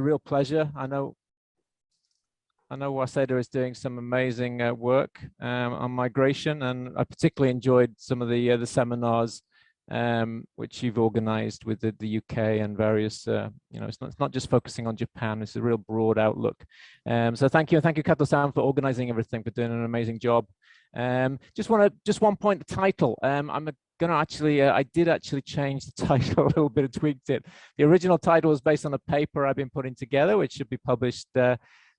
real pleasure. I know Waseda is doing some amazing work on migration, and I particularly enjoyed some of the seminars which you've organized with the UK and various, it's not just focusing on Japan, it's a real broad outlook. So thank you, and thank you, Kato-san, for organizing everything, for doing an amazing job. Just one point, the title. I'm gonna actually, I did actually change the title a little bit and tweaked it. The original title was based on a paper I've been putting together, which should be published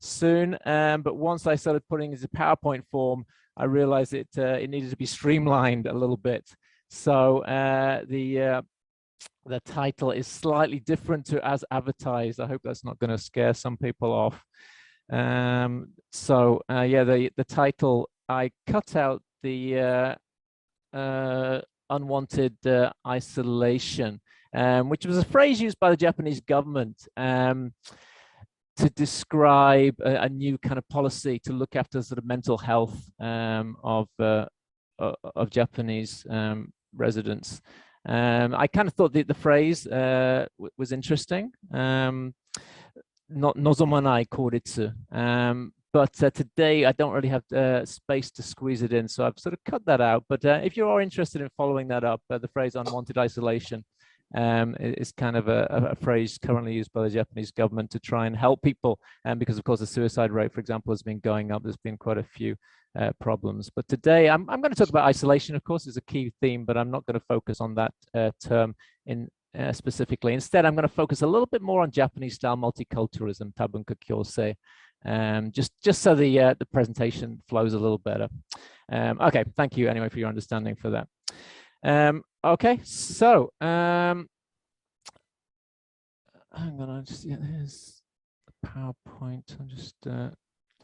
soon. But once I started putting it into PowerPoint form, I realized it needed to be streamlined a little bit. So the title is slightly different to as advertised. I hope that's not going to scare some people off. Yeah, the title, I cut out the unwanted isolation, which was a phrase used by the Japanese government to describe a new kind of policy to look after sort of mental health of Japanese residents. I kind of thought the phrase was interesting. Not nozomanai koritsu. But today I don't really have space to squeeze it in, so I've sort of cut that out. But if you are interested in following that up, the phrase unwanted isolation is kind of a phrase currently used by the Japanese government to try and help people, because of course the suicide rate, for example, has been going up. There's been quite a few problems. But today I'm going to talk about isolation, of course, is a key theme, but I'm not going to focus on that term specifically. Instead, I'm going to focus a little bit more on Japanese style multiculturalism, tabunka kyosei, just so the presentation flows a little better. Okay, thank you anyway for your understanding for that. Okay, so hang on, here's the PowerPoint.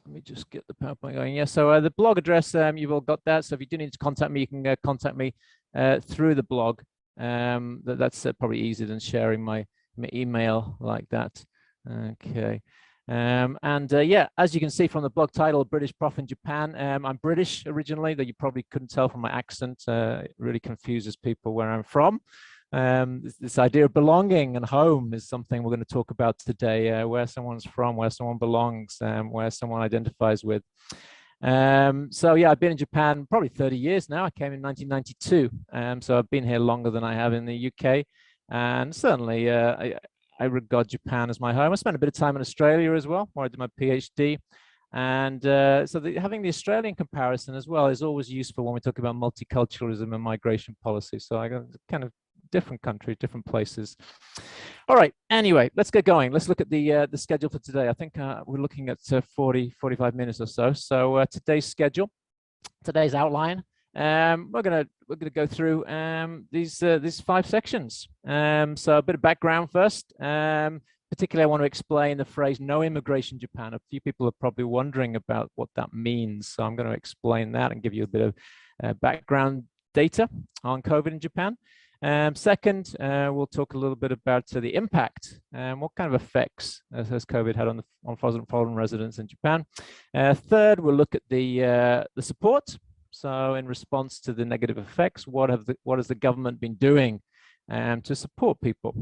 Let me just get the PowerPoint going. Yeah, so the blog address, you've all got that. So if you do need to contact me, you can contact me through the blog. That's probably easier than sharing my email like that. Okay. Yeah, as you can see from the blog title, British Prof in Japan. I'm British originally, though you probably couldn't tell from my accent. It really confuses people where I'm from. This idea of belonging and home is something we're going to talk about today, where someone's from, where someone belongs, where someone identifies with. So yeah, I've been in Japan probably 30 years now. I came in 1992, so I've been here longer than I have in the UK, and certainly I regard Japan as my home. I spent a bit of time in Australia as well, where I did my PhD. And so having the Australian comparison as well is always useful when we talk about multiculturalism and migration policy. So I got kind of different countries, different places. All right, anyway, let's get going. Let's look at the schedule for today. I think we're looking at 45 minutes or so. So today's schedule, today's outline. We're gonna go through these 5 sections. So a bit of background first. Particularly, I want to explain the phrase "no immigration Japan." A few people are probably wondering about what that means, so I'm going to explain that and give you a bit of background data on COVID in Japan. Second, we'll talk a little bit about the impact and what kind of effects has COVID had on foreign residents in Japan. Third, we'll look at the support. So in response to the negative effects, what has the government been doing to support people?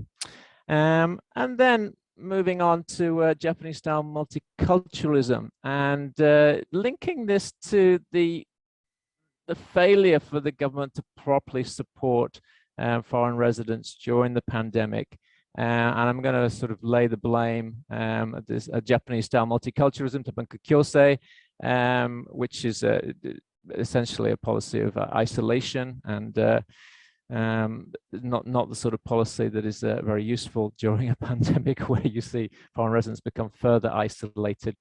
And then moving on to Japanese style multiculturalism and linking this to the failure for the government to properly support foreign residents during the pandemic. And I'm going to sort of lay the blame at this Japanese style multiculturalism, tabunka kyosei, which is essentially a policy of isolation and not the sort of policy that is very useful during a pandemic where you see foreign residents become further isolated.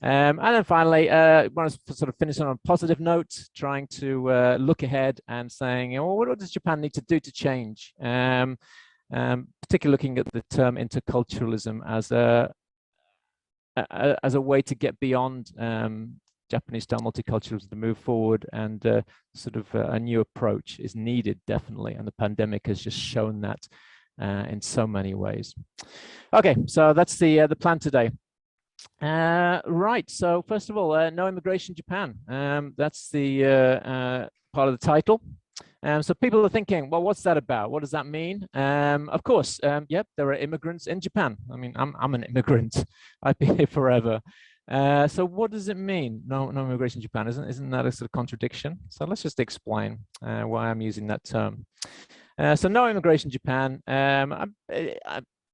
And then finally, I want to sort of finish on a positive note, trying to look ahead and saying, well, what does Japan need to do to change? Particularly looking at the term interculturalism as a way to get beyond Japanese style multiculturalism, to move forward, and sort of a new approach is needed, definitely, and the pandemic has just shown that in so many ways. Okay, so that's the plan today. Right, so first of all, no immigration Japan. That's the part of the title. So people are thinking, well, what's that about? What does that mean? Of course, yep, there are immigrants in Japan. I mean, I'm an immigrant. I've been here forever. So what does it mean? No immigration in Japan. Isn't that a sort of contradiction? So let's just explain why I'm using that term. So no immigration in Japan.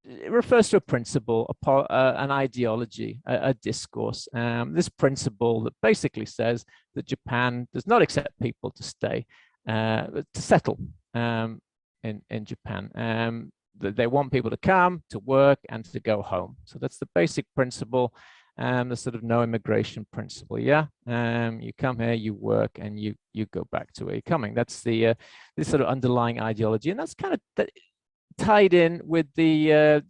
It refers to a principle, an ideology, a discourse. This principle that basically says that Japan does not accept people to stay, to settle in Japan. They want people to come, to work, and to go home. So that's the basic principle, the sort of no immigration principle. Yeah, you come here, you work, and you go back to where you're coming. That's the this sort of underlying ideology, and that's kind of tied in with the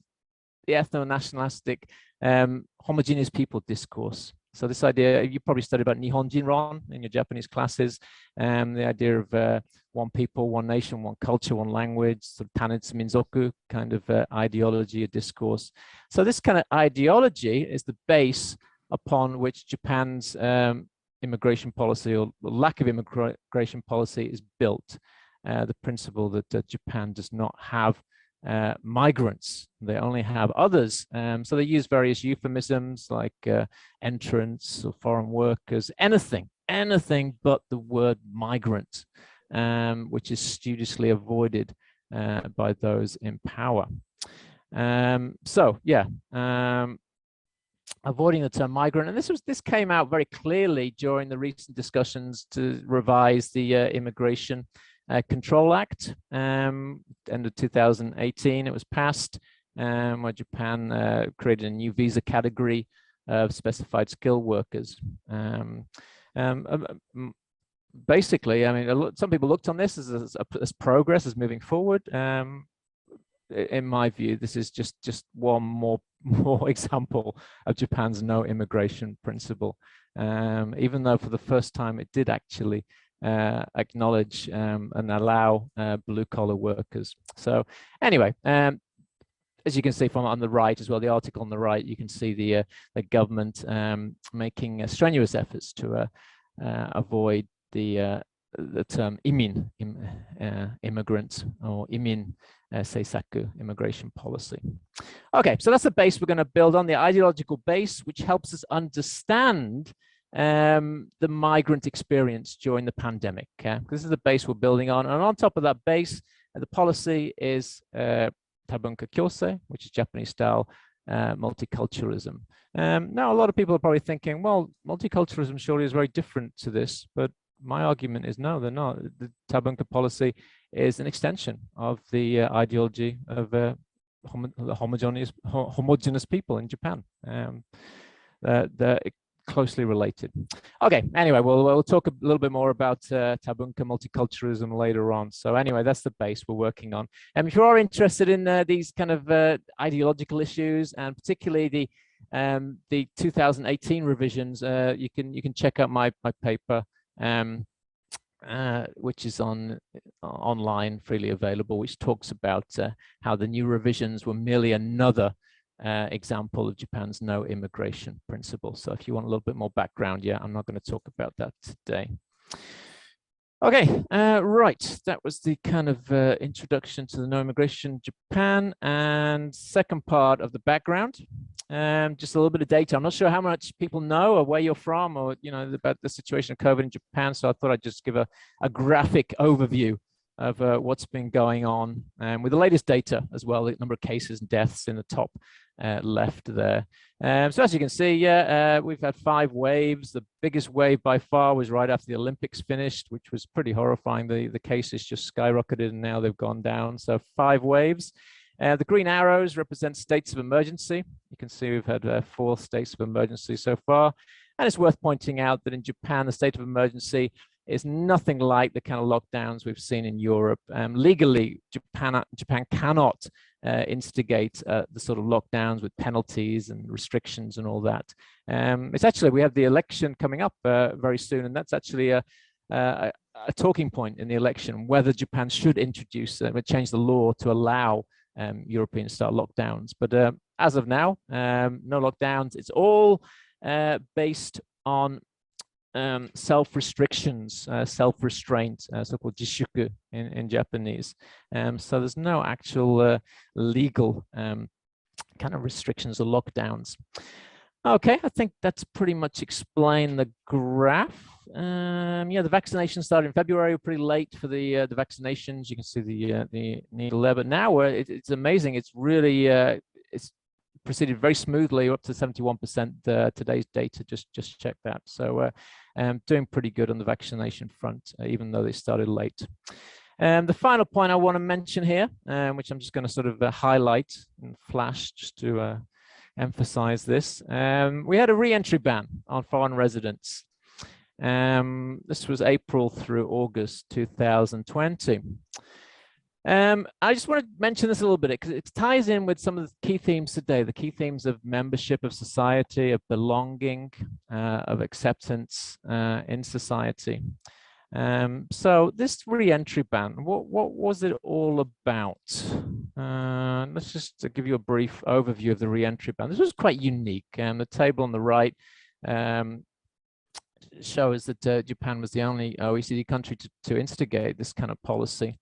ethno-nationalistic homogeneous people discourse. So this idea, you probably studied about Nihonjinron in your Japanese classes, the idea of one people, one nation, one culture, one language, sort of Tanitsu Minzoku kind of ideology or discourse. So this kind of ideology is the base upon which Japan's immigration policy or lack of immigration policy is built. The principle that Japan does not have migrants, they only have others. So they use various euphemisms like entrants or foreign workers, anything but the word migrant, which is studiously avoided by those in power. So yeah, avoiding the term migrant, and this came out very clearly during the recent discussions to revise the Immigration Control Act. End of 2018, it was passed, where Japan created a new visa category of specified skilled workers. Basically, I mean, some people looked on this as progress, as moving forward. In my view, this is just one more example of Japan's no immigration principle. Even though for the first time it did actually acknowledge and allow blue-collar workers. So anyway, as you can see from on the right as well, the article on the right, you can see the government making strenuous efforts to avoid the term imin, immigrant, or imin seisaku, immigration policy. Okay, so that's the base we're going to build on, the ideological base, which helps us understand the migrant experience during the pandemic. This is the base we're building on, and on top of that base, the policy is Tabunka Kyosei, which is Japanese style multiculturalism. Now, a lot of people are probably thinking, well, multiculturalism surely is very different to this, but my argument is no, they're not. The Tabunka policy is an extension of the ideology of homogeneous people in Japan. They're closely related. Okay, anyway, we'll talk a little bit more about Tabunka multiculturalism later on. So anyway, that's the base we're working on. And if you are interested in these kind of ideological issues, and particularly the 2018 revisions, you can check out my paper, which is online, freely available, which talks about how the new revisions were merely another example of Japan's no immigration principle. So if you want a little bit more background, yeah, I'm not going to talk about that today. Okay, right, that was the kind of introduction to the no immigration Japan, and second part of the background. Just a little bit of data. I'm not sure how much people know or where you're from, or about the situation of COVID in Japan, so I thought I'd just give a graphic overview of what's been going on, with the latest data as well, the number of cases and deaths in the top left there. So as you can see, yeah, we've had 5 waves. The biggest wave by far was right after the Olympics finished, which was pretty horrifying. The cases just skyrocketed and now they've gone down. So 5 waves. The green arrows represent states of emergency. You can see we've had 4 states of emergency so far. And it's worth pointing out that in Japan, the state of emergency is nothing like the kind of lockdowns we've seen in Europe. Legally, Japan cannot instigate the sort of lockdowns with penalties and restrictions and all that. It's actually, we have the election coming up very soon, and that's actually a talking point in the election, whether Japan should introduce, change the law to allow European style lockdowns. But as of now, no lockdowns. It's all based on self-restrictions, self-restraint, so-called jishuku in Japanese. So there's no actual legal kind of restrictions or lockdowns. Okay, I think that's pretty much explained the graph. Yeah, the vaccination started in February, pretty late for the vaccinations. You can see the needle there, but now it's amazing. It's really it's proceeded very smoothly, up to 71%. Today's data just checked that. So doing pretty good on the vaccination front, even though they started late. The final point I want to mention here, which I'm just going to sort of highlight and flash just to emphasize this. We had a re-entry ban on foreign residents. This was April through August 2020. I just want to mention this a little bit because it ties in with some of the key themes today, the key themes of membership of society, of belonging, of acceptance in society. So this re-entry ban, what was it all about? Let's just give you a brief overview of the re-entry ban. This was quite unique. The table on the right shows that Japan was the only OECD country to instigate this kind of policy.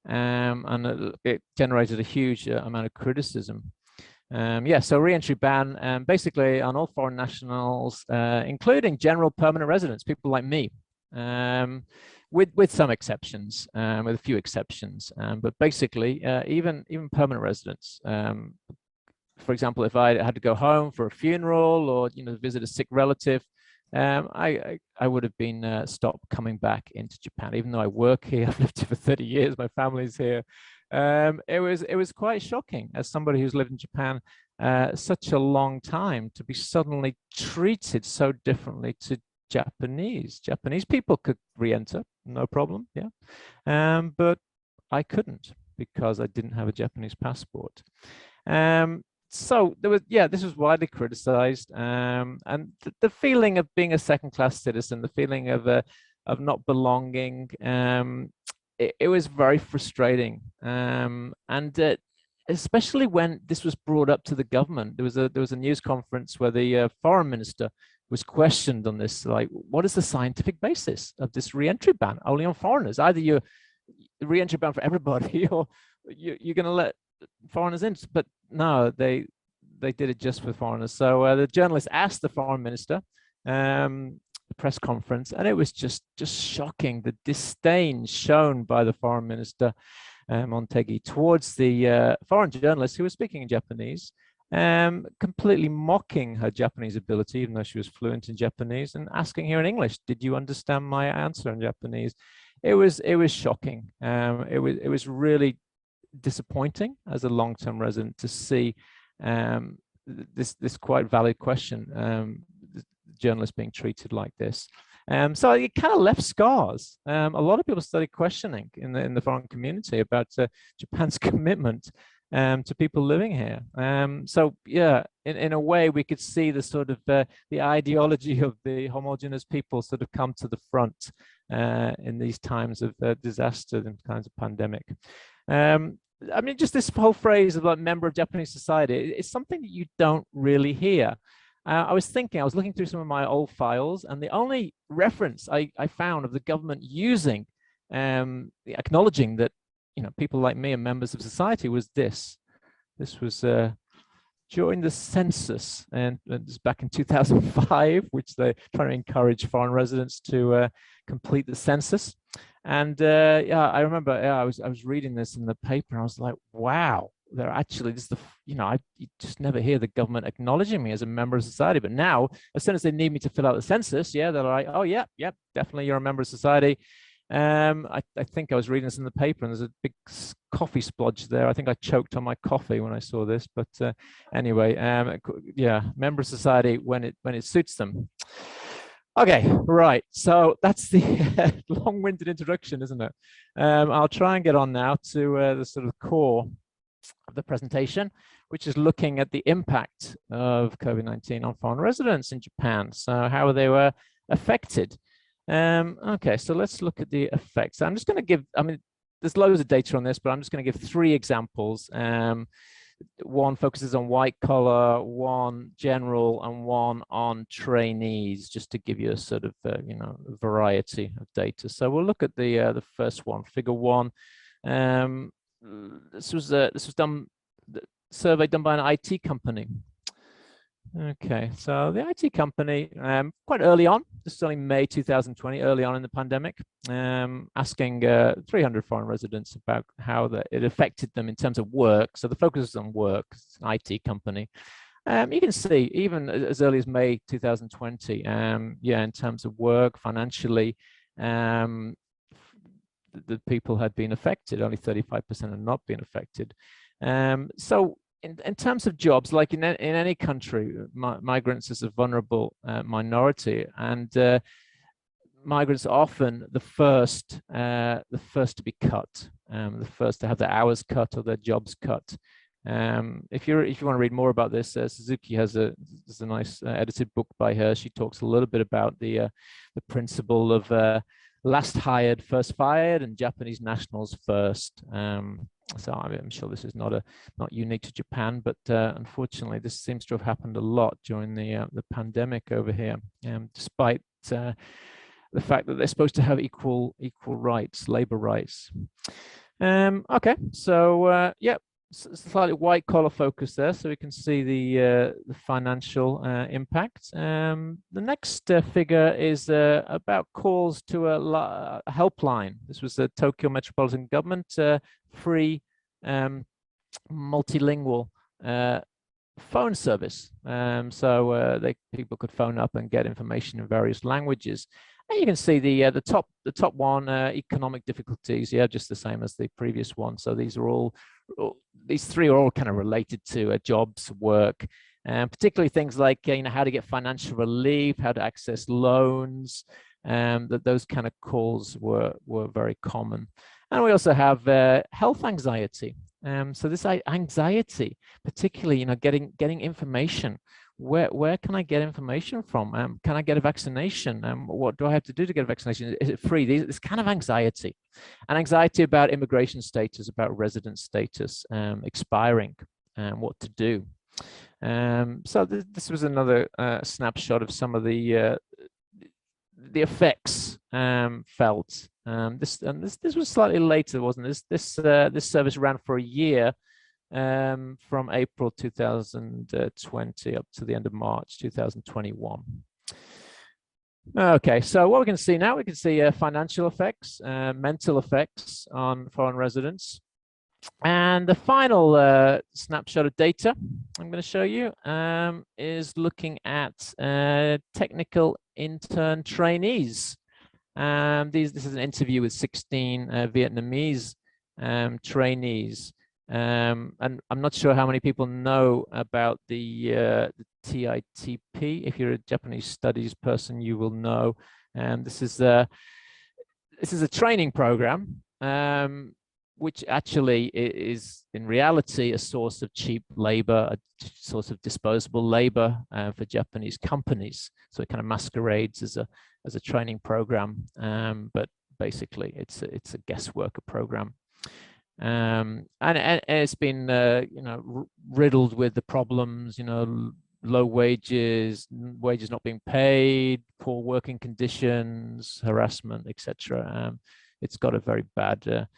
And it generated a huge amount of criticism. Yeah, so re-entry ban basically on all foreign nationals, including general permanent residents, people like me, with some exceptions, with a few exceptions, but basically even permanent residents. For example, if I had to go home for a funeral or visit a sick relative, I would have been stopped coming back into Japan, even though I work here. I've lived here for 30 years. My family's here. It was quite shocking as somebody who's lived in Japan such a long time to be suddenly treated so differently to Japanese. Japanese people could re-enter, no problem, yeah, but I couldn't because I didn't have a Japanese passport. So there was, yeah, this was widely criticized, and the feeling of being a second-class citizen, the feeling of not belonging, it was very frustrating, and especially when this was brought up to the government. There was a news conference where the foreign minister was questioned on this, like, what is the scientific basis of this re-entry ban only on foreigners? Either you're re-entry ban for everybody, or you're going to let foreigners in. But no, they did it just for foreigners. So the journalist asked the foreign minister, the press conference, and it was just shocking, the disdain shown by the foreign minister, Montegi, towards the foreign journalist who was speaking in Japanese, completely mocking her Japanese ability, even though she was fluent in Japanese, and asking her in English, "Did you understand my answer in Japanese?" It was shocking. It was really disappointing as a long-term resident to see this quite valid question, the journalist being treated like this. So it kind of left scars. A lot of people started questioning in the foreign community about Japan's commitment to people living here. So yeah, in a way, we could see the sort of the ideology of the homogenous people sort of come to the front in these times of disaster and times of pandemic. I mean, just this whole phrase of like member of Japanese society, it's something that you don't really hear. I was looking through some of my old files, and the only reference I found of the government using, acknowledging that, people like me are members of society was this. This was during the census, and it was back in 2005, which they're trying to encourage foreign residents to complete the census. And yeah, I remember I was reading this in the paper, and I was like, wow, they're actually, this is the, you just never hear the government acknowledging me as a member of society. But now, as soon as they need me to fill out the census, yeah, they're like, oh yeah, definitely you're a member of society. I think I was reading this in the paper, and there's a big coffee splodge there. I think I choked on my coffee when I saw this. But anyway, yeah, member of society when it suits them. Okay, right. So that's the long-winded introduction, isn't it? I'll try and get on now to the sort of core of the presentation, which is looking at the impact of COVID-19 on foreign residents in Japan. So how they were affected. Okay, so let's look at the effects. I'm just going to give, I mean, there's loads of data on this, but I'm just going to give 3 examples. one focuses on white collar, one general, and one on trainees, just to give you a sort of variety of data. So we'll look at the first one, figure one. This was done, the survey done by an IT company. Okay, so the IT company, quite early on, this is only May 2020, early on in the pandemic, asking 300 foreign residents about how it affected them in terms of work. So the focus is on work. It's an IT company. You can see even as early as May 2020, in terms of work, financially, the people had been affected. Only 35% had not been affected. So in terms of jobs, like in any country, migrants is a vulnerable minority, and migrants are often the first to be cut, the first to have their hours cut or their jobs cut. If you want to read more about this, Suzuki has a nice edited book by her. She talks a little bit about the principle of last hired, first fired, and Japanese nationals first. So I'm sure this is not unique to Japan, but unfortunately, this seems to have happened a lot during the pandemic over here, despite the fact that they're supposed to have equal rights, labor rights. Okay, so slightly white collar focus there, so we can see the financial impact. The next figure is about calls to a helpline. This was the Tokyo Metropolitan Government free multilingual phone service. So people could phone up and get information in various languages. And you can see the top one, economic difficulties. Yeah, just the same as the previous one. So these three are all kind of related to jobs, work, and particularly things like how to get financial relief, how to access loans. Those kind of calls were very common. And we also have health anxiety. So this anxiety, particularly getting information. Where can I get information from? Can I get a vaccination? What do I have to do to get a vaccination? Is it free? This kind of anxiety, and anxiety about immigration status, about resident status expiring, and what to do. So this was another snapshot of some of the effects felt. This was slightly later, wasn't it? This service ran for a year. From April 2020 up to the end of March 2021. Okay, so what we can see now, we can see financial effects, mental effects on foreign residents. And the final snapshot of data I'm going to show you is looking at technical intern trainees. This is an interview with 16 Vietnamese trainees. And I'm not sure how many people know about the TITP. If you're a Japanese studies person, you will know. This is a training program, which actually is in reality a source of cheap labor, a source of disposable labor for Japanese companies. So it kind of masquerades as a training program, but basically it's a guest worker program. And it's been riddled with the problems, low wages not being paid, poor working conditions, harassment, etc. It's got a very bad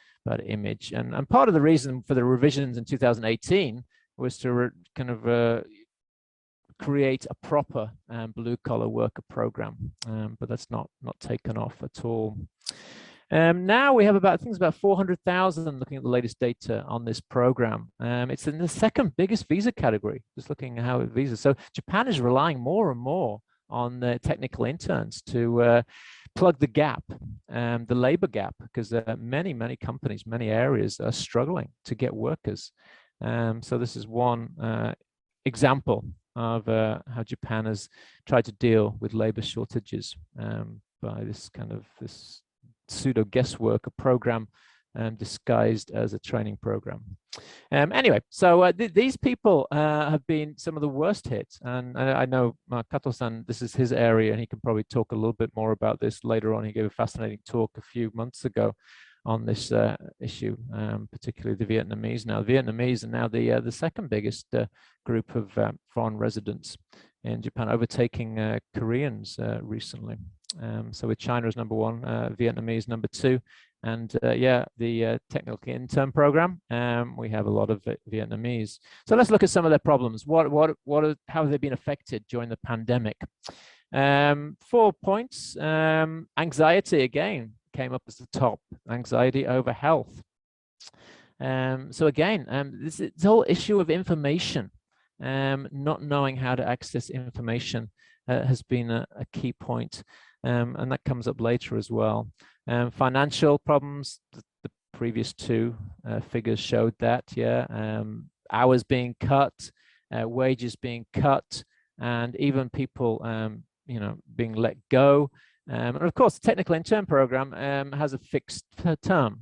image, and part of the reason for the revisions in 2018 was to create a proper blue collar worker program, but that's not taken off at all. Now we have about 400,000 looking at the latest data on this program. It's in the second biggest visa category, just looking at how it visas. So Japan is relying more and more on technical interns to plug the gap, the labor gap, because many companies, many areas are struggling to get workers. So this is one example of how Japan has tried to deal with labor shortages by this pseudo guest worker program disguised as a training program. Anyway, so these people have been some of the worst hits, and I know Kato-san, this is his area, and he can probably talk a little bit more about this later on. He gave a fascinating talk a few months ago on this issue, particularly the Vietnamese. Now, the Vietnamese are now the second biggest group of foreign residents in Japan, overtaking Koreans recently. So with China as number one, Vietnamese number two, and yeah, the technical intern program, we have a lot of Vietnamese. So let's look at some of their problems. How have they been affected during the pandemic? 4 points. Anxiety again came up as the top. Anxiety over health. So again, this whole issue of information, not knowing how to access information has been a key point, and that comes up later as well. Financial problems, the previous two figures showed that, yeah. Hours being cut, wages being cut, and even people you know, being let go. And of course, the technical intern program has a fixed term,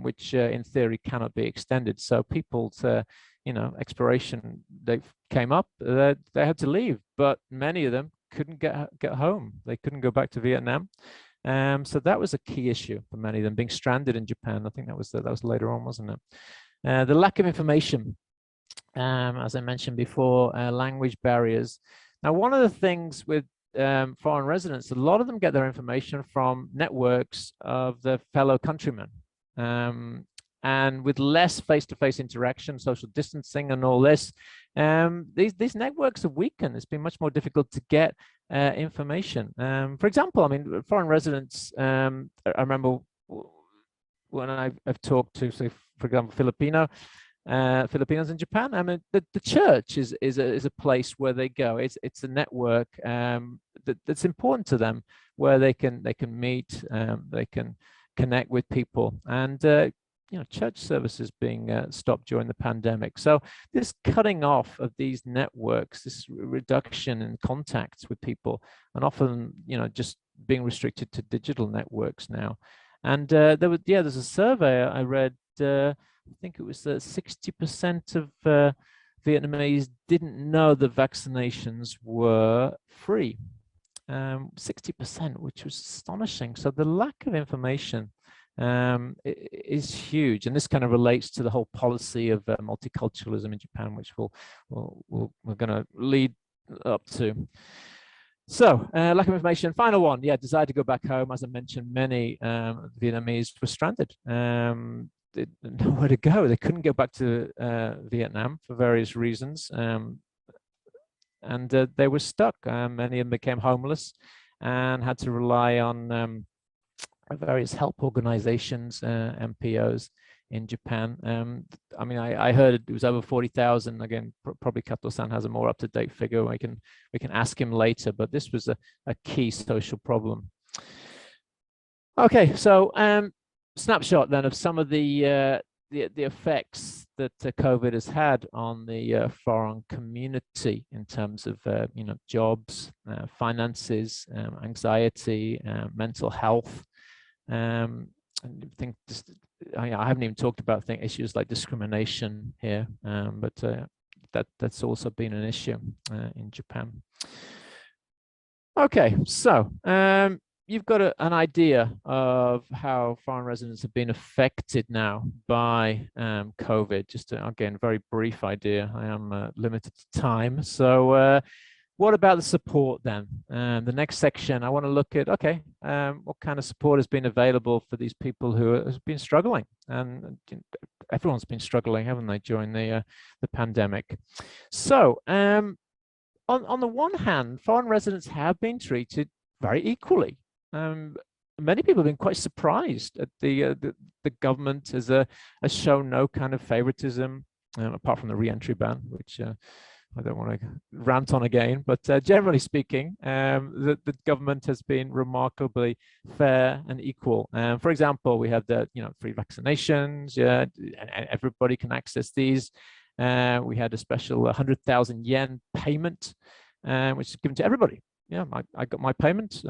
which in theory cannot be extended. So people's, you know, expiration date came up, they had to leave, but many of them couldn't get home. They couldn't go back to Vietnam. So that was a key issue for many of them, being stranded in Japan. I think that was later on, wasn't it? The lack of information, as I mentioned before, language barriers. Now, one of the things with foreign residents, a lot of them get their information from networks of their fellow countrymen. And with less face-to-face interaction, social distancing and all this, these networks have weakened. It's been much more difficult to get information. For example, I mean, foreign residents, I remember when I've talked to, say, for example, Filipinos in Japan. I mean, the church is a place where they go. It's a network that's important to them, where they can meet, they can connect with people, and you know, church services being stopped during the pandemic. So this cutting off of these networks, this reduction in contacts with people, and often, you know, just being restricted to digital networks now. And there's a survey I read. I think it was 60% of Vietnamese didn't know the vaccinations were free. 60%, which was astonishing. So the lack of information is huge, and this kind of relates to the whole policy of multiculturalism in Japan, which we're going to lead up to. So lack of information. Final one, yeah, desire to go back home. As I mentioned, many Vietnamese were stranded. They didn't know where to go. They couldn't go back to Vietnam for various reasons, and they were stuck. Many of them became homeless and had to rely on various help organizations, MPOs in Japan. I mean, I heard it was over 40,000. Again, probably Kato-san has a more up-to-date figure. We can ask him later, but this was a key social problem. Okay, so snapshot then of some of the effects that COVID has had on the foreign community in terms of you know, jobs, finances, anxiety, mental health. I think I haven't even talked about issues like discrimination here, but that's also been an issue in Japan. Okay, so you've got an idea of how foreign residents have been affected now by COVID. Just again, very brief idea. I am limited to time. So what about the support then? The next section, I want to look at, okay, what kind of support has been available for these people who have been struggling? And everyone's been struggling, haven't they, during the pandemic? So on the one hand, foreign residents have been treated very equally. Many people have been quite surprised at the government has shown no kind of favoritism, apart from the re-entry ban, which I don't want to rant on again, but generally speaking, the government has been remarkably fair and equal. For example, we have the free vaccinations. Yeah, and everybody can access these. We had a special 100,000 yen payment, which is given to everybody. Yeah, I got my payment.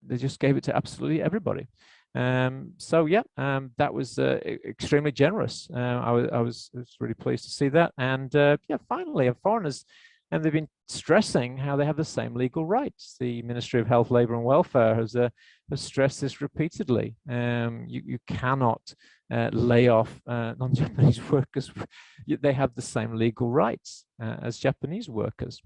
They just gave it to absolutely everybody. So yeah, that was extremely generous. I was really pleased to see that. And yeah, finally, foreigners and they've been stressing how they have the same legal rights. The Ministry of Health, Labour and Welfare has stressed this repeatedly. You cannot lay off non-Japanese workers. They have the same legal rights as Japanese workers.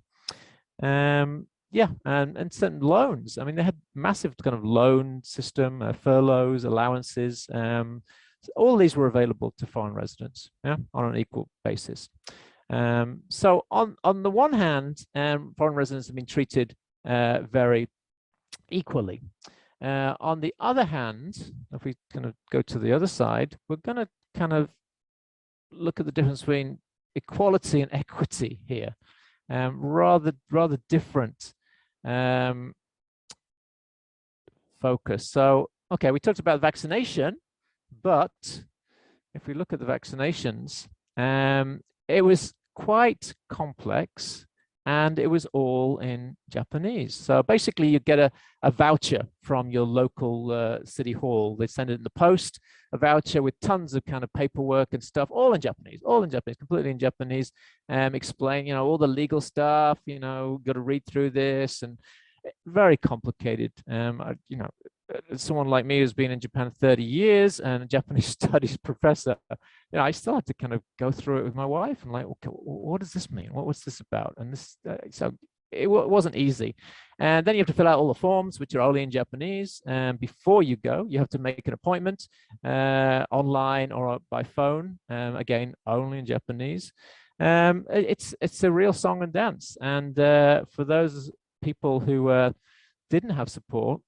Yeah, and certain loans. I mean, they had massive kind of loan system, furloughs, allowances. So all these were available to foreign residents, yeah, on an equal basis. So on the one hand, foreign residents have been treated very equally. On the other hand, if we kind of go to the other side, we're going to kind of look at the difference between equality and equity here. Rather different focus. So, okay, we talked about vaccination, but if we look at the vaccinations, it was quite complex, and it was all in Japanese. So basically, you get a voucher from your local city hall. They send it in the post, a voucher with tons of kind of paperwork and stuff, all in Japanese, completely in Japanese. Explain, you know, all the legal stuff. You know, got to read through this, and very complicated. You know, someone like me who's been in Japan 30 years and a Japanese studies professor, you know, I still had to kind of go through it with my wife and like, okay, what does this mean? What's this about? And this, so it wasn't easy. And then you have to fill out all the forms, which are only in Japanese. And before you go, you have to make an appointment online or by phone. Again, only in Japanese. It's a real song and dance. And for those people who didn't have support,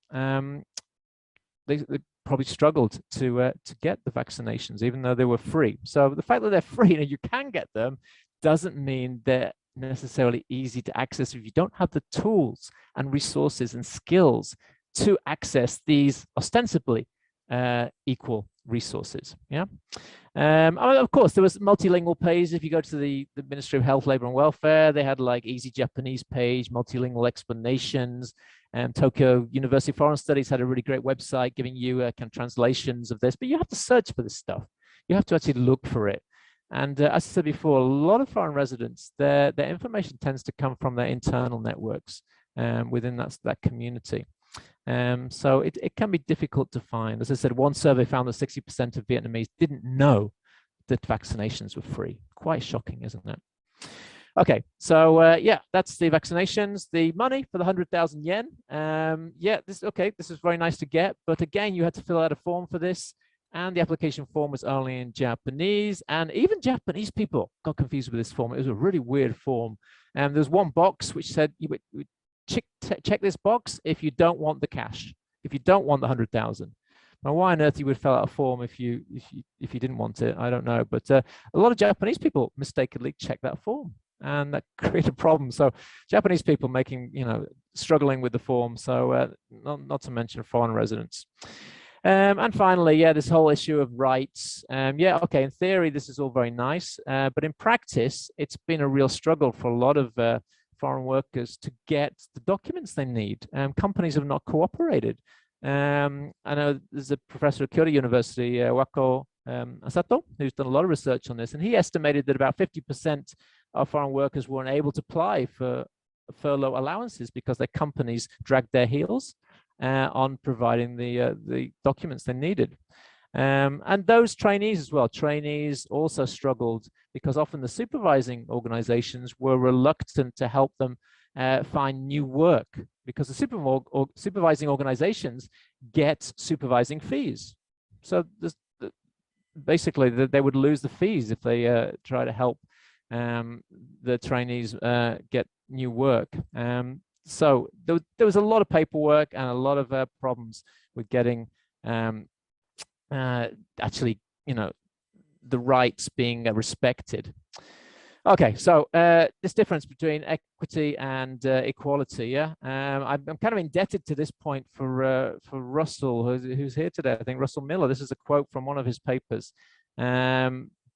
they probably struggled to get the vaccinations, even though they were free. So the fact that they're free and you can get them doesn't mean they're necessarily easy to access if you don't have the tools and resources and skills to access these ostensibly equal resources. Yeah. Of course, there was multilingual pages. If you go to the Ministry of Health, Labour and Welfare, they had like easy Japanese page, multilingual explanations. Tokyo University of Foreign Studies had a really great website giving you kind of translations of this, but you have to search for this stuff. You have to actually look for it. And as I said before, a lot of foreign residents, their information tends to come from their internal networks within that community. So it can be difficult to find. As I said, one survey found that 60% of Vietnamese didn't know that vaccinations were free. Quite shocking, isn't it? Okay, so yeah, that's the vaccinations. The money for the 100,000 yen. Yeah, this is very nice to get, but again, you had to fill out a form for this, and the application form was only in Japanese, and even Japanese people got confused with this form. It was a really weird form. There's one box which said you would check this box if you don't want the cash, if you don't want the 100,000. Now, why on earth you would fill out a form if you didn't want it, I don't know. But a lot of Japanese people mistakenly check that form, and that created a problem. So Japanese people struggling with the form. So not to mention foreign residents. And finally, yeah, this whole issue of rights. Yeah, okay, in theory, this is all very nice, but in practice, it's been a real struggle for a lot of foreign workers to get the documents they need. Companies have not cooperated. I know there's a professor at Kyoto University, Wako Asato, who's done a lot of research on this, and he estimated that about 50% of foreign workers weren't able to apply for furlough allowances because their companies dragged their heels on providing the documents they needed. And those trainees as well. Trainees also struggled because often the supervising organizations were reluctant to help them find new work, because the supervising organizations get supervising fees. So basically they would lose the fees if they try to help the trainees get new work. So there was a lot of paperwork and a lot of problems with getting actually, the rights being respected. Okay, so this difference between equity and equality, yeah. I'm kind of indebted to this point for Russell, who's here today. I think Russell Miller. This is a quote from one of his papers.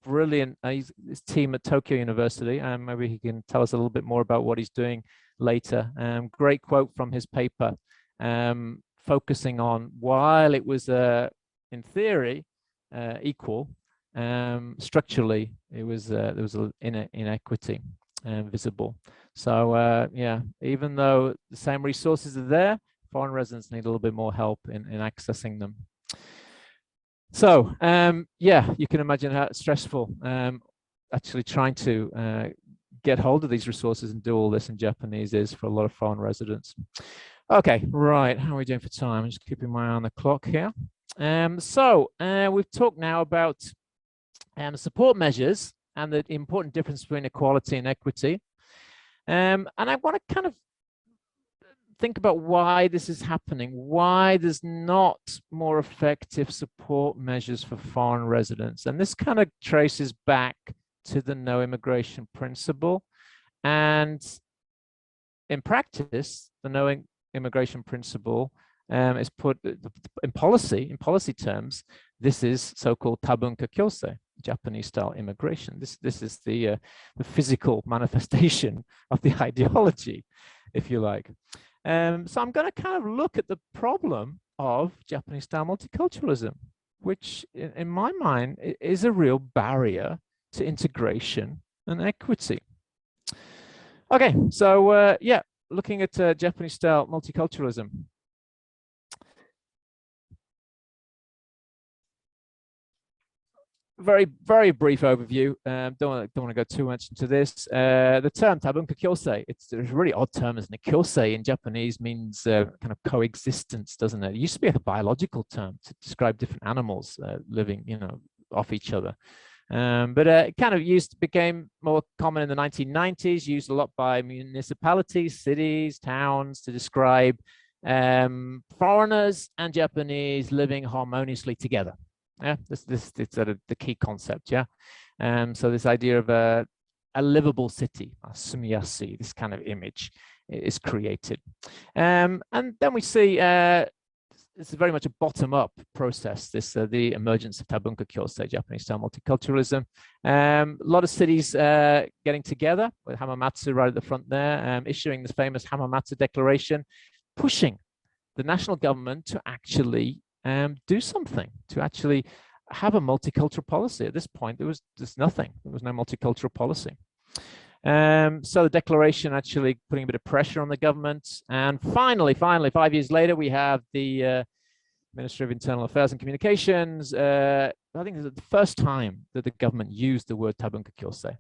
Brilliant. His team at Tokyo University. Maybe he can tell us a little bit more about what he's doing later. Great quote from his paper, focusing on while it was in theory equal, structurally there was an inequity. visible. So yeah, even though the same resources are there, foreign residents need a little bit more help in accessing them. So yeah, you can imagine how stressful actually trying to get hold of these resources and do all this in Japanese is for a lot of foreign residents. Okay, right, how are we doing for time? I'm just keeping my eye on the clock here. We've talked now about support measures and the important difference between equality and equity. And I want to kind of think about why this is happening, why there's not more effective support measures for foreign residents. And this kind of traces back to the no immigration principle. And in practice, the no immigration principle is put in policy terms. This is so-called tabunka kyosei, Japanese-style immigration. This is the physical manifestation of the ideology, if you like. So I'm going to kind of look at the problem of Japanese-style multiculturalism, which in my mind is a real barrier to integration and equity. Okay, so yeah, looking at Japanese-style multiculturalism. Very brief overview. Don't want to go too much into this. The term tabunka kyosei, it's a really odd term, isn't it? Kyosei in Japanese means kind of coexistence, doesn't it? It used to be like a biological term to describe different animals living, off each other. But it kind of became more common in the 1990s, used a lot by municipalities, cities, towns to describe foreigners and Japanese living harmoniously together. Yeah, it's sort of the key concept. Yeah, so this idea of a livable city, sumiyasui, this kind of image is created, and then we see it's very much a bottom-up process. The emergence of tabunka kyosei, Japanese-style multiculturalism. A lot of cities getting together with Hamamatsu right at the front there, issuing this famous Hamamatsu Declaration, pushing the national government to actually do something, to actually have a multicultural policy. At this point, there was just nothing. There was no multicultural policy. So the declaration actually putting a bit of pressure on the government. And finally, 5 years later, we have the Ministry of Internal Affairs and Communications. I think this is the first time that the government used the word tabunka kyosei.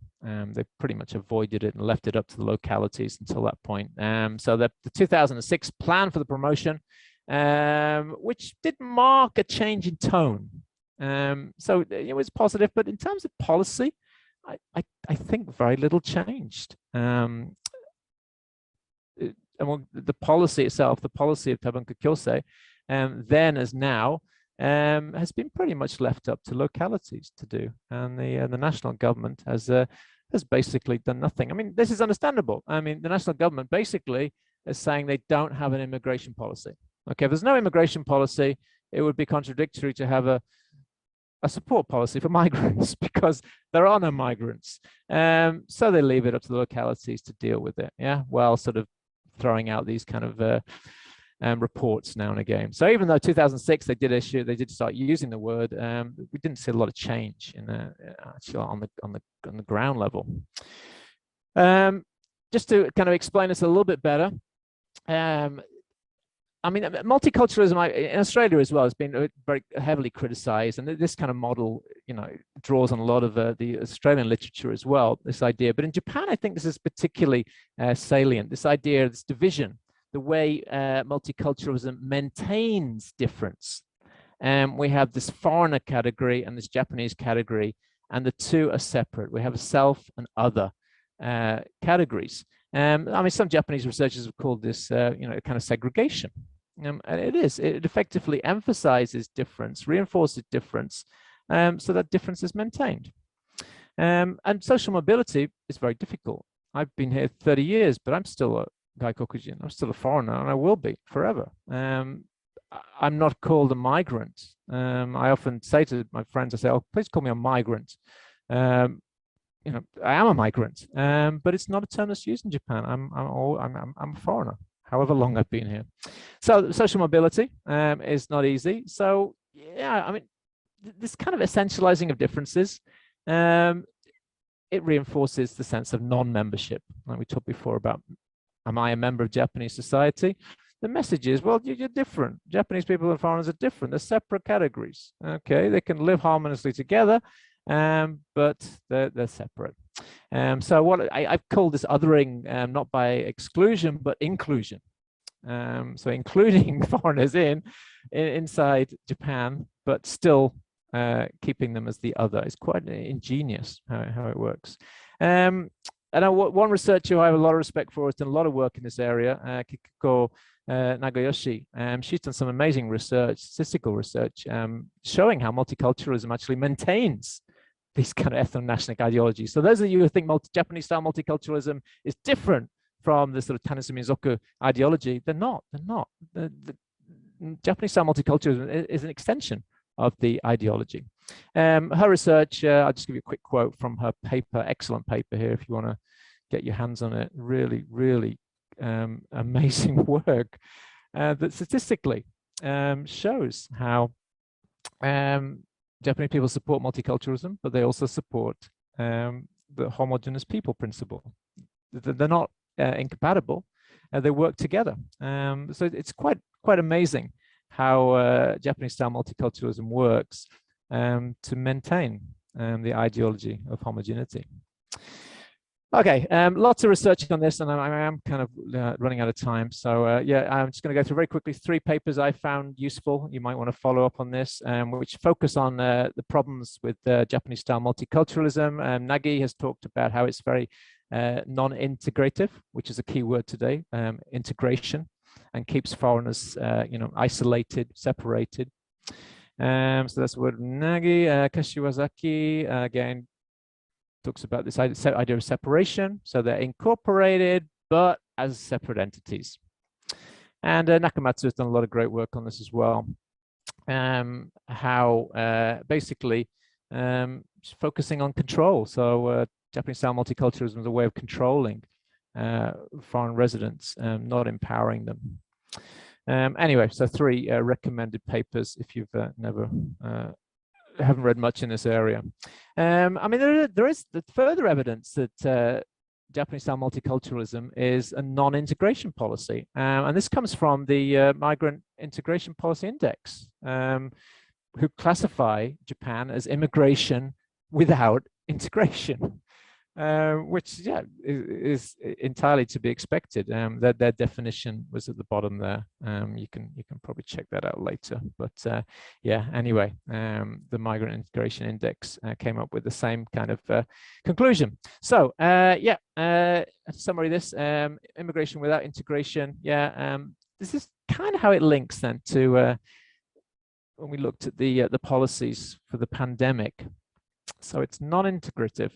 They pretty much avoided it and left it up to the localities until that point. So the 2006 plan for the promotion, which did mark a change in tone. So it was positive, but in terms of policy, I think very little changed. And the policy itself, the policy of tabunka kyosei, then as now, has been pretty much left up to localities to do, and the national government has basically done nothing. I mean, this is understandable. I mean, the national government basically is saying they don't have an immigration policy. Okay, if there's no immigration policy, it would be contradictory to have a support policy for migrants because there are no migrants. So they leave it up to the localities to deal with it. Yeah, while sort of throwing out these kind of reports now and again. So even though 2006 they did start using the word, we didn't see a lot of change in actually on the ground level. Just to kind of explain this a little bit better. I mean, multiculturalism in Australia as well has been very heavily criticized, and this kind of model, draws on a lot of the Australian literature as well, this idea. But in Japan, I think this is particularly salient, this idea, this division, the way multiculturalism maintains difference. We have this foreigner category and this Japanese category, and the two are separate. We have self and other categories. I mean, some Japanese researchers have called this, kind of segregation. And it is. It effectively emphasizes difference, reinforces difference, so that difference is maintained. And social mobility is very difficult. I've been here 30 years, but I'm still a gaikokujin. I'm still a foreigner, and I will be forever. I'm not called a migrant. I often say to my friends, I say, "Oh, please call me a migrant." I am a migrant, but it's not a term that's used in Japan. I'm a foreigner, however long I've been here. So social mobility is not easy. So yeah, I mean, this kind of essentializing of differences. it reinforces the sense of non-membership. Like we talked before about, am I a member of Japanese society? The message is, well, you're different. Japanese people and foreigners are different. They're separate categories. Okay, they can live harmoniously together, but they're separate. So what I've called this othering, not by exclusion, but inclusion. So including foreigners inside Japan, but still keeping them as the other. It's quite ingenious how it works. And one researcher who I have a lot of respect for has done a lot of work in this area, Kikuko Nagayoshi. She's done some amazing research, statistical research, showing how multiculturalism actually maintains these kind of ethno-nationalistic ideologies. So those of you who think Japanese style multiculturalism is different from the sort of Tanasu Mizoku ideology, they're not. The Japanese style multiculturalism is an extension of the ideology. Her research, I'll just give you a quick quote from her paper, excellent paper here if you want to get your hands on it. Really, really amazing work that statistically shows how Japanese people support multiculturalism, but they also support the homogeneous people principle. They're not incompatible, they work together. So it's quite amazing how Japanese style multiculturalism works to maintain the ideology of homogeneity. Okay, lots of research on this, and I am kind of running out of time. So yeah, I'm just going to go through very quickly 3 papers I found useful. You might want to follow up on this, which focus on the problems with Japanese style multiculturalism. Nagi has talked about how it's very non-integrative, which is a key word today, integration, and keeps foreigners, isolated, separated. So that's the word Nagi. Kashiwazaki, again, talks about this idea of separation. So they're incorporated, but as separate entities. And Nakamatsu has done a lot of great work on this as well. How basically focusing on control. So Japanese style multiculturalism is a way of controlling foreign residents, not empowering them. Anyway, so 3 recommended papers if you've haven't read much in this area. I mean, there is further evidence that Japanese style multiculturalism is a non-integration policy. And this comes from the Migrant Integration Policy Index, who classify Japan as immigration without integration. Which, yeah, is entirely to be expected. Their definition was at the bottom there. You can probably check that out later. But yeah, anyway, the Migrant Integration Index came up with the same kind of conclusion. So yeah, to summary this, immigration without integration. Yeah, this is kind of how it links then to when we looked at the policies for the pandemic. So it's non-integrative,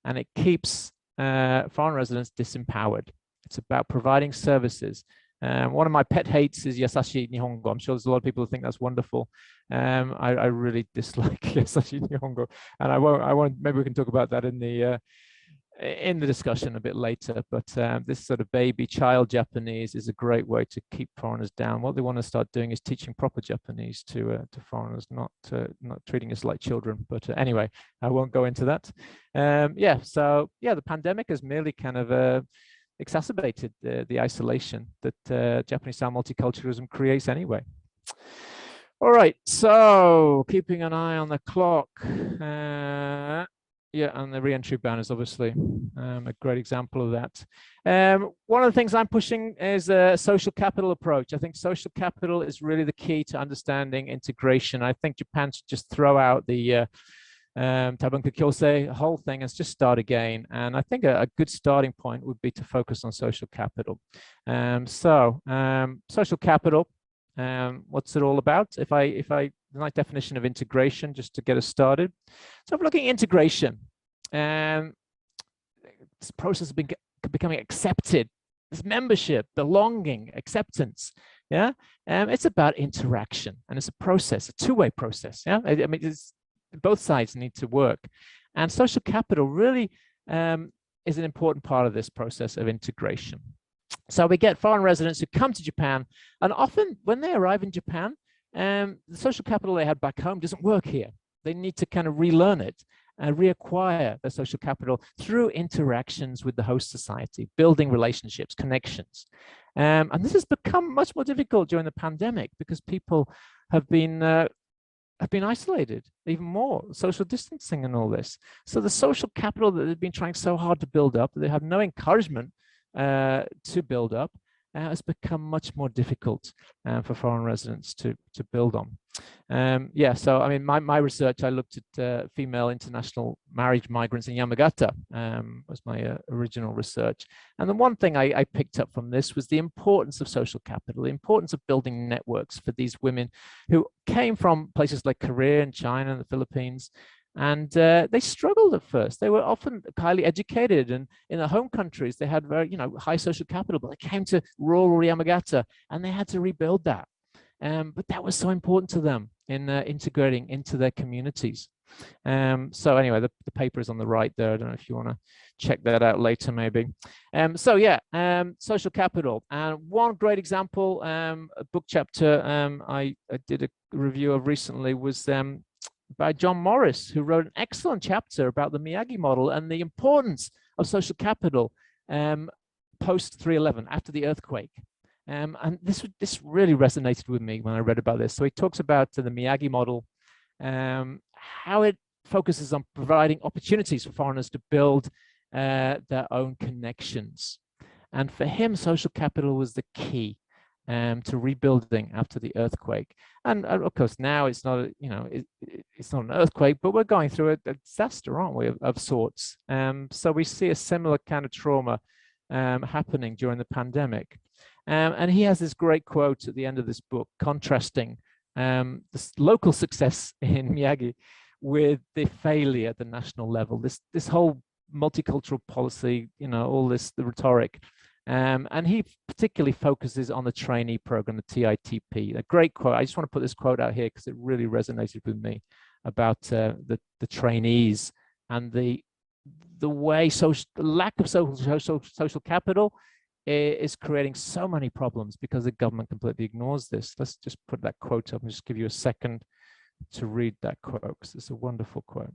and it keeps foreign residents disempowered. It's about providing services. One of my pet hates is Yasashi Nihongo. I'm sure there's a lot of people who think that's wonderful. I really dislike Yasashi Nihongo, and I won't. Maybe we can talk about that in the discussion a bit later. But this sort of baby child Japanese is a great way to keep foreigners down. What they want to start doing is teaching proper Japanese to foreigners, not treating us like children. But anyway, I won't go into that. Yeah, so yeah, the pandemic has merely kind of exacerbated the isolation that Japanese style multiculturalism creates anyway. All right, so keeping an eye on the clock. Yeah, and the re-entry ban is obviously a great example of that. One of the things I'm pushing is a social capital approach. I think social capital is really the key to understanding integration. I think Japan should just throw out the Tabunka Kyosei whole thing and just start again. And I think a good starting point would be to focus on social capital. Social capital, what's it all about? If I nice definition of integration just to get us started. So if we're looking at integration, this process has been becoming accepted, this membership, belonging, acceptance. Yeah, it's about interaction, and it's a process, a two-way process. Yeah, I mean, both sides need to work, and social capital really is an important part of this process of integration. So we get foreign residents who come to Japan, and often when they arrive in Japan, the social capital they had back home doesn't work here. They need to kind of relearn it. reacquire their social capital through interactions with the host society, building relationships, connections. And this has become much more difficult during the pandemic because people have been isolated even more, social distancing and all this. So the social capital that they've been trying so hard to build up, that they have no encouragement to build up, has become much more difficult for foreign residents to build on. Yeah, so I mean, my research, I looked at female international marriage migrants in Yamagata, was my original research. And the one thing I picked up from this was the importance of social capital, the importance of building networks for these women who came from places like Korea and China and the Philippines. And they struggled at first. They were often highly educated, and in their home countries, they had very, high social capital, but they came to rural Yamagata and they had to rebuild that. But that was so important to them in integrating into their communities. So anyway, the paper is on the right there. I don't know if you want to check that out later, maybe. So yeah, social capital. And one great example, a book chapter I did a review of recently was by John Morris, who wrote an excellent chapter about the Miyagi model and the importance of social capital post 3/11, after the earthquake. And this really resonated with me when I read about this. So he talks about the Miyagi model, how it focuses on providing opportunities for foreigners to build their own connections. And for him, social capital was the key to rebuilding after the earthquake. And of course, now it's not, it's not an earthquake, but we're going through a disaster, aren't we, of sorts. So we see a similar kind of trauma happening during the pandemic. And he has this great quote at the end of this book, contrasting this local success in Miyagi with the failure at the national level. This whole multicultural policy, all the rhetoric. And he particularly focuses on the trainee program, the TITP. A great quote. I just want to put this quote out here because it really resonated with me about the trainees and the way the lack of social capital is creating so many problems because the government completely ignores this. Let's just put that quote up and just give you a second to read that quote because it's a wonderful quote.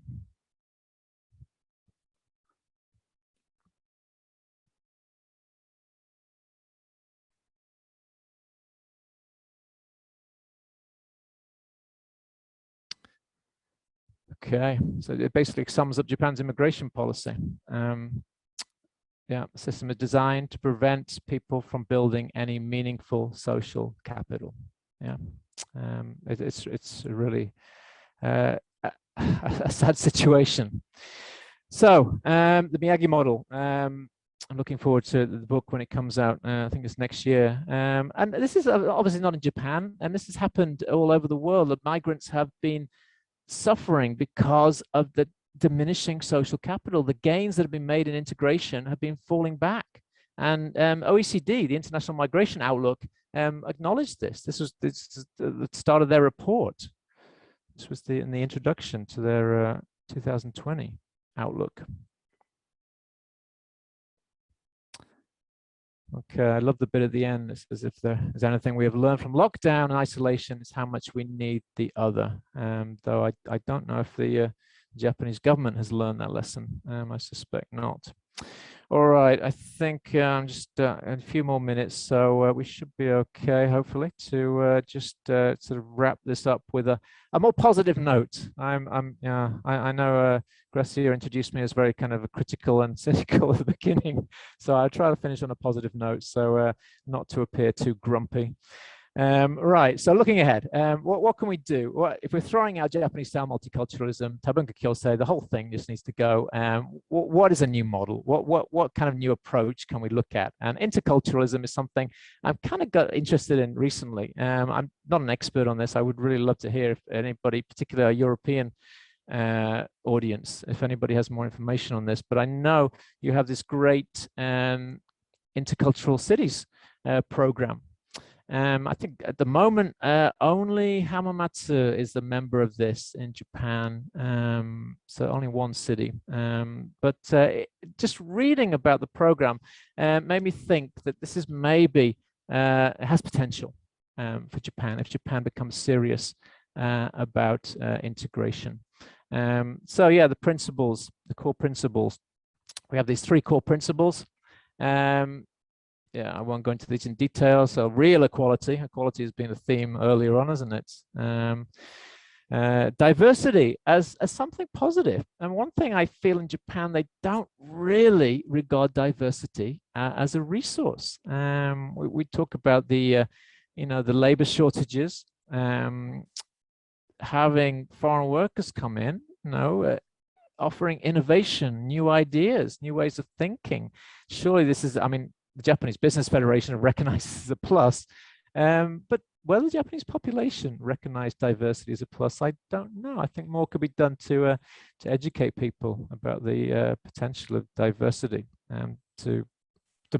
Okay, so it basically sums up Japan's immigration policy. Yeah, the system is designed to prevent people from building any meaningful social capital. Yeah, it's really a sad situation. So the Miyagi model. I'm looking forward to the book when it comes out. I think it's next year. And this is obviously not in Japan, and this has happened all over the world. The migrants have been suffering because of the diminishing social capital. The gains that have been made in integration have been falling back. And OECD, the International Migration Outlook, acknowledged this. This was the start of their report. This was in the introduction to their 2020 outlook. Okay, I love the bit at the end. It's as if there is anything we have learned from lockdown and isolation is how much we need the other. Though I don't know if the Japanese government has learned that lesson. I suspect not. All right, I think just a few more minutes, so we should be okay, hopefully, to just sort of wrap this up with a more positive note. I know Gracia introduced me as very kind of critical and cynical at the beginning, so I'll try to finish on a positive note, so not to appear too grumpy. Right, so looking ahead, what can we do? If we're throwing out Japanese-style multiculturalism, Tabunka Kyosei, the whole thing just needs to go. What is a new model? What kind of new approach can we look at? And interculturalism is something I've kind of got interested in recently. I'm not an expert on this. I would really love to hear if anybody, particularly a European audience, if anybody has more information on this. But I know you have this great intercultural cities program. I think at the moment, only Hamamatsu is the member of this in Japan, so only one city. But just reading about the program made me think that this is maybe, it has potential for Japan, if Japan becomes serious about integration. So yeah, the principles, the core principles. We have these 3 core principles. Yeah, I won't go into these in detail. So real equality. Equality has been a theme earlier on, isn't it? Diversity as something positive. And one thing I feel in Japan, they don't really regard diversity as a resource. We talk about the, the labor shortages, having foreign workers come in, offering innovation, new ideas, new ways of thinking. Surely this is, the Japanese Business Federation recognizes as a plus, but whether the Japanese population recognize diversity as a plus, I don't know. I think more could be done to educate people about the potential of diversity to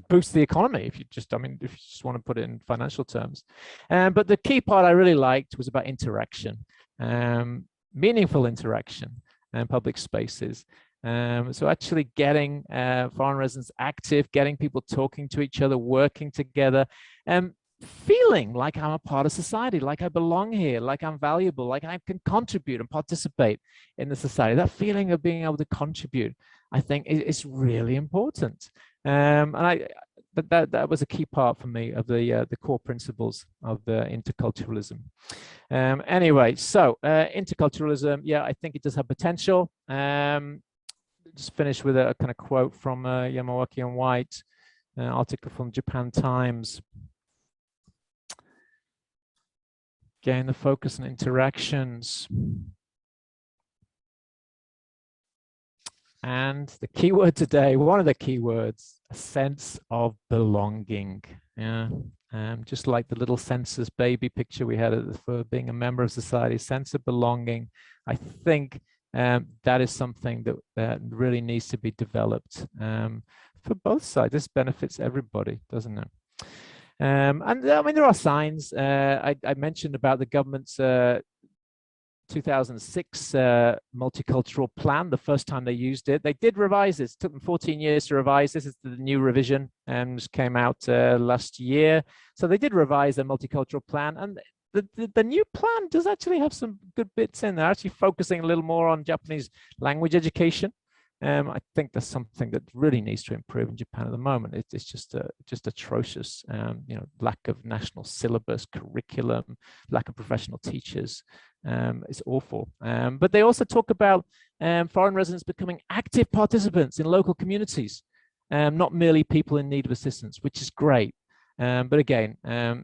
boost the economy. If you just want to put it in financial terms. But the key part I really liked was about interaction, meaningful interaction in public spaces. So actually getting foreign residents active, getting people talking to each other, working together, feeling like I'm a part of society, like I belong here, like I'm valuable, like I can contribute and participate in the society. That feeling of being able to contribute, I think, is really important. And that was a key part for me of the core principles of the interculturalism. Anyway, so interculturalism, yeah, I think it does have potential. Just finish with a kind of quote from Yamawaki and White, article from Japan Times. Again, the focus on interactions. And the key word today, one of the key words, a sense of belonging. Yeah, just like the little census baby picture we had for being a member of society, sense of belonging. I think that is something that really needs to be developed for both sides. This benefits everybody, doesn't it? And there are signs. I mentioned about the government's 2006 multicultural plan, the first time they used it. They did revise this. It took them 14 years to revise this. Is the new revision and just came out last year. So they did revise their multicultural plan, and the new plan does actually have some good bits in there, actually focusing a little more on Japanese language education. I think that's something that really needs to improve in Japan at the moment. It's just atrocious. Lack of national syllabus, curriculum, lack of professional teachers. It's awful. But they also talk about foreign residents becoming active participants in local communities, not merely people in need of assistance, which is great. But again,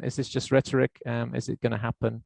is this just rhetoric? Is it going to happen?